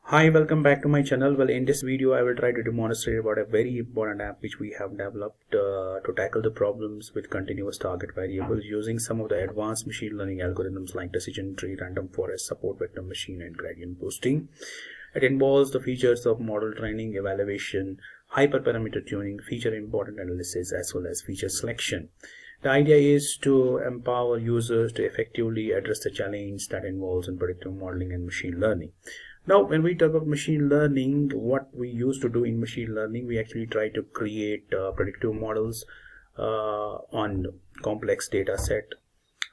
Hi, welcome back to my channel. Well, in this video I will try to demonstrate about a very important app which we have developed to tackle the problems with continuous target variables using some of the advanced machine learning algorithms like decision tree, random forest, support vector machine, and gradient boosting. It involves the features of model training, evaluation, hyperparameter tuning, feature important analysis, as well as feature selection. The idea is to empower users to effectively address the challenge that involves in predictive modeling and machine learning. Now, when we talk about machine learning, what we used to do in machine learning, we actually try to create predictive models on complex data set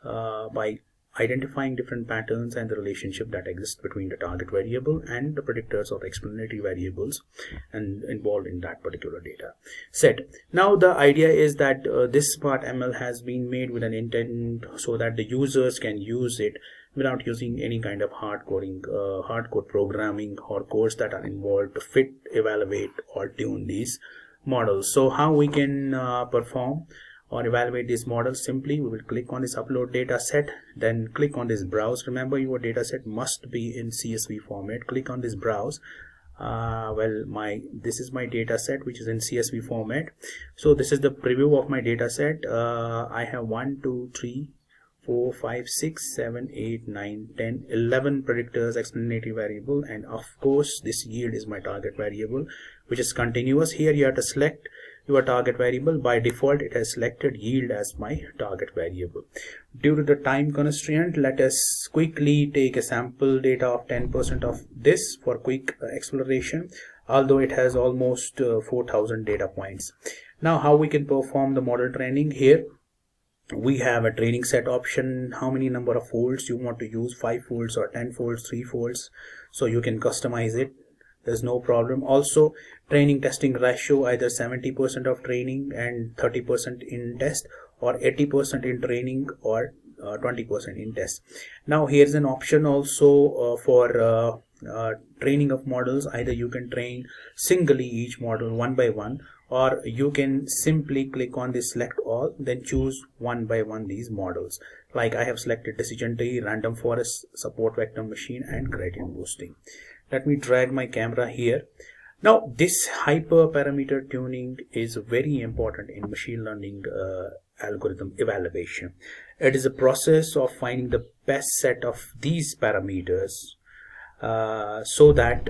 by identifying different patterns and the relationship that exists between the target variable and the predictors or explanatory variables and involved in that particular data set. Now the idea is that this SmartML has been made with an intent so that the users can use it without using any kind of hardcore programming or codes that are involved to fit, evaluate, or tune these models. So how we can perform or evaluate these models? Simply we will click on this upload data set, then click on this browse. Remember, your data set must be in CSV format. Click on this browse. This is my data set which is in CSV format. So this is the preview of my data set. I have 1 2 3 4 5 6 7 8 9 10 11 predictors, explanatory variable, and of course this yield is my target variable which is continuous. Here you have to select your target variable. By default it has selected yield as my target variable. Due to the time constraint, let us quickly take a sample data of 10% of this for quick exploration, although it has almost 4,000 data points. Now how we can perform the model training? Here we have a training set option. How many number of folds you want to use, 5 folds or 10 folds, 3 folds, so you can customize it. There's no problem. Also, training testing ratio, either 70% of training and 30% in test, or 80% in training or 20% in test. Now here's an option also for training of models. Either you can train singly each model one by one, or you can simply click on this select all, then choose one by one these models. Like I have selected decision tree, random forest, support vector machine, and gradient boosting. Let me drag my camera here. Now this hyperparameter tuning is very important in machine learning algorithm evaluation. It is a process of finding the best set of these parameters so that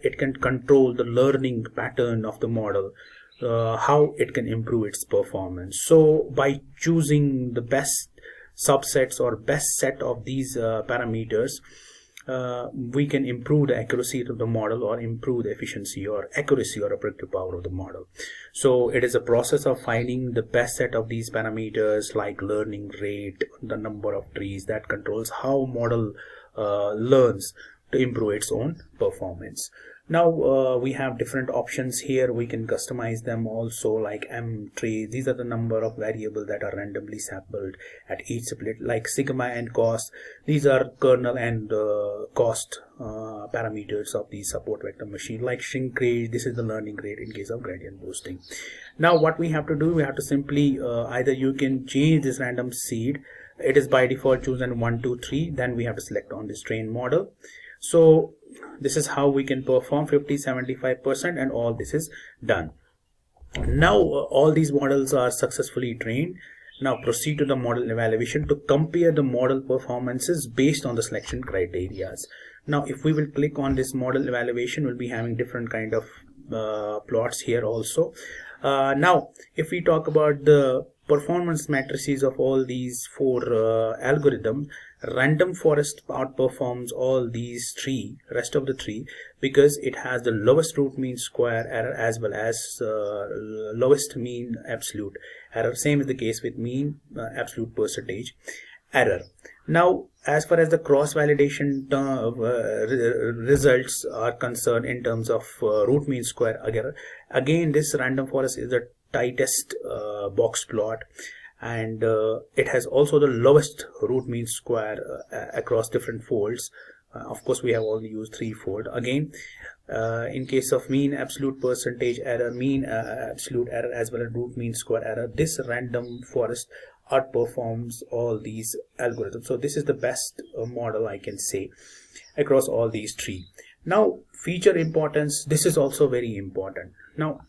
it can control the learning pattern of the model, how it can improve its performance. So by choosing the best subsets or best set of these parameters, we can improve the accuracy of the model or improve the efficiency or accuracy or predictive power of the model. So it is a process of finding the best set of these parameters like learning rate, the number of trees, that controls how model learns to improve its own performance. Now we have different options here. We can customize them also, like M tree. These are the number of variables that are randomly sampled at each split, like sigma and cost. These are kernel and cost parameters of the support vector machine. Like shrink rate, this is the learning rate in case of gradient boosting. Now what we have to do, we have to simply either you can change this random seed. It is by default chosen 1 2 3. Then we have to select on this train model. So this is how we can perform 50-75%, and all this is done. Now all these models are successfully trained. Now proceed to the model evaluation to compare the model performances based on the selection criteria. Now if we will click on this model evaluation, we'll be having different kind of plots here also. Now if we talk about the performance matrices of all these 4 algorithms, random forest outperforms all these rest of the 3, because it has the lowest root mean square error as well as lowest mean absolute error. Same is the case with mean absolute percentage error. Now as far as the cross validation results are concerned in terms of root mean square error, again this random forest is the tightest box plot, and it has also the lowest root mean square across different folds. Of course we have only used 3 fold. Again in case of mean absolute percentage error, mean absolute error, as well as root mean square error, this random forest outperforms all these algorithms. So this is the best model I can say across all these three. Now feature importance, this is also very important. Now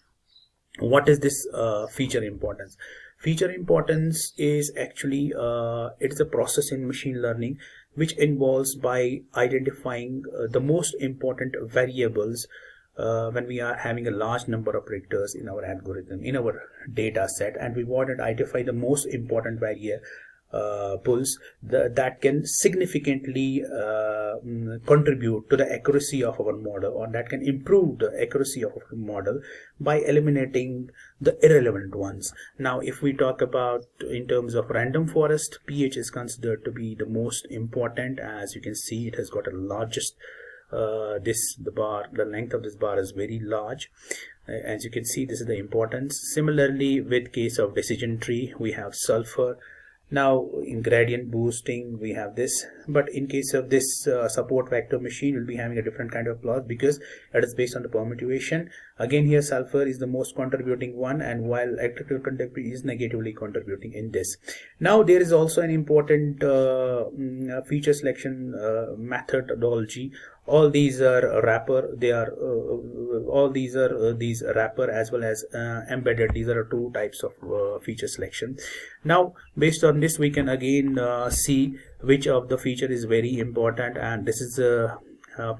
what is this feature importance? Feature importance is actually it is a process in machine learning which involves by identifying the most important variables when we are having a large number of predictors in our algorithm, in our data set, and we want to identify the most important variables that can significantly contribute to the accuracy of our model, or that can improve the accuracy of our model by eliminating the irrelevant ones. Now if we talk about in terms of random forest, pH is considered to be the most important. As you can see, it has got a largest the length of this bar is very large. As you can see, this is the importance. Similarly, with case of decision tree, we have sulfur. Now in gradient boosting we have this, but in case of this support vector machine, we'll be having a different kind of plot because it is based on the permutation. Again here sulfur is the most contributing one, and while electrical conductivity is negatively contributing in this. Now there is also an important feature selection methodology. All these are wrapper, they are all these are these wrapper as well as embedded. These are two types of feature selection. Now based on this we can again see which of the feature is very important, and this is a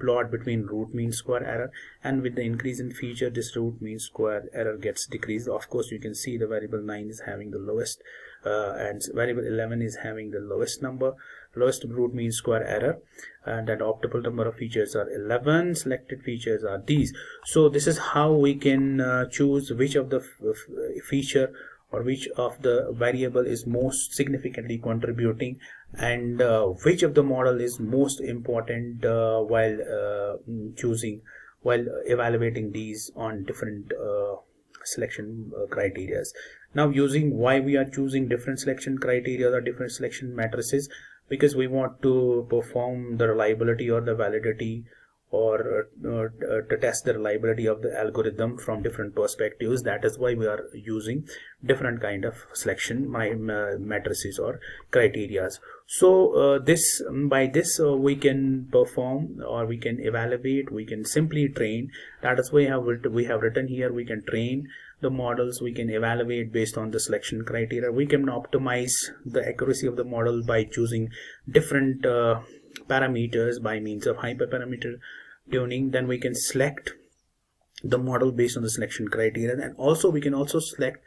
plot between root mean square error, and with the increase in feature this root mean square error gets decreased. Of course you can see the variable 9 is having the lowest and variable 11 is having the lowest root mean square error, and that optimal number of features are 11. Selected features are these. So this is how we can choose which of the feature or which of the variable is most significantly contributing, and which of the model is most important while evaluating these on different selection criteria. Now using why we are choosing different selection criteria or different selection matrices, because we want to perform the reliability or the validity or to test the reliability of the algorithm from different perspectives. That is why we are using different kind of selection matrices or criteria. So by this we can perform, or we can evaluate, we can simply train. That is why we have written here we can train the models, we can evaluate based on the selection criteria, we can optimize the accuracy of the model by choosing different parameters by means of hyperparameter tuning. Then we can select the model based on the selection criteria, and also we can also select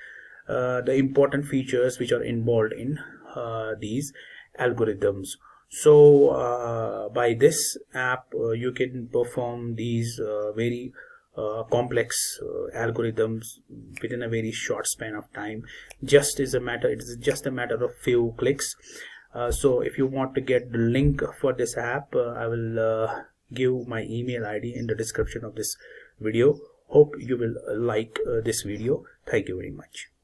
the important features which are involved in these algorithms. So by this app you can perform these very complex algorithms within a very short span of time. It is just a matter of few clicks. So if you want to get the link for this app, I will give my email ID in the description of this video. Hope you will like this video. Thank you very much.